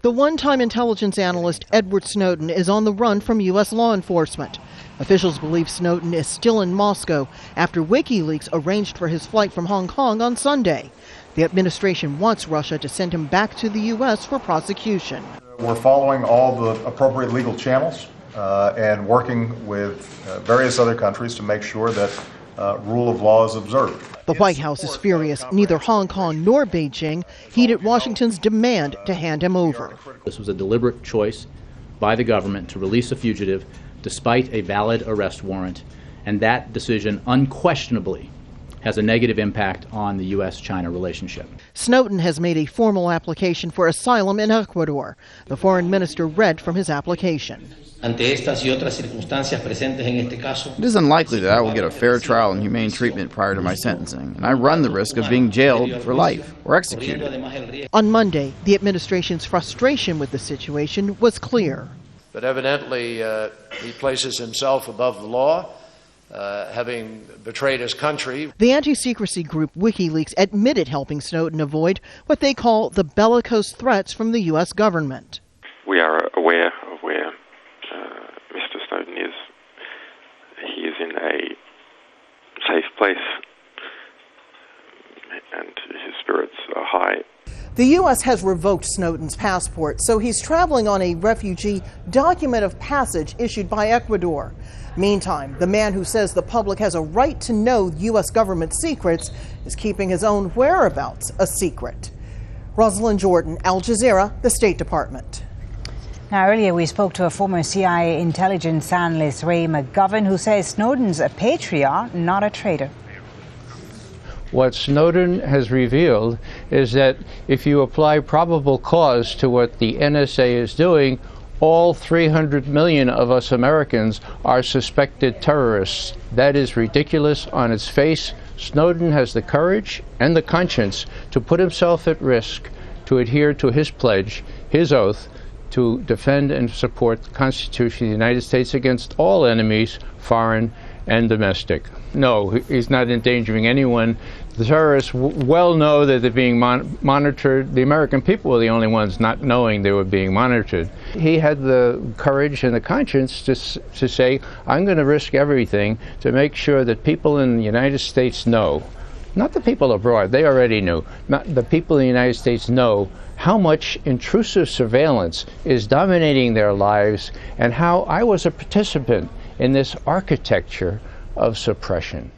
The one-time intelligence analyst Edward Snowden is on the run from U.S. law enforcement. Officials believe Snowden is still in Moscow after WikiLeaks arranged for his flight from Hong Kong on Sunday. The administration wants Russia to send him back to the U.S. for prosecution. We're following all the appropriate legal channels and working with various other countries to make sure that rule of law is observed. The White House is furious. Neither Hong Kong nor Beijing heeded Washington's demand to hand him over. This was a deliberate choice by the government to release a fugitive despite a valid arrest warrant, and that decision unquestionably has a negative impact on the U.S.-China relationship. Snowden has made a formal application for asylum in Ecuador. The foreign minister read from his application. It is unlikely that I will get a fair trial and humane treatment prior to my sentencing, and I run the risk of being jailed for life or executed. On Monday, the administration's frustration with the situation was clear. But evidently, he places himself above the law, having betrayed his country. The anti-secrecy group WikiLeaks admitted helping Snowden avoid what they call the bellicose threats from the U.S. government. We are aware of where Mr. Snowden is. He is in a safe place, and his spirits are high. The U.S. has revoked Snowden's passport, so he's traveling on a refugee document of passage issued by Ecuador. Meantime, the man who says the public has a right to know U.S. government secrets is keeping his own whereabouts a secret. Rosiland, Jordan, Al Jazeera, the State Department. Now, earlier we spoke to a former CIA intelligence analyst, Ray McGovern, who says Snowden's a patriot, not a traitor. What Snowden has revealed is that if you apply probable cause to what the NSA is doing, all 300 million of us Americans are suspected terrorists. That is ridiculous on its face. Snowden has the courage and the conscience to put himself at risk to adhere to his pledge, his oath, to defend and support the Constitution of the United States against all enemies, foreign and domestic. No, he's not endangering anyone. The terrorists well know that they're being monitored. The American people were the only ones not knowing they were being monitored. He had the courage and the conscience to say, I'm going to risk everything to make sure that people in the United States know, not the people abroad, they already knew, not the people in the United States know how much intrusive surveillance is dominating their lives and how I was a participant in this architecture of suppression.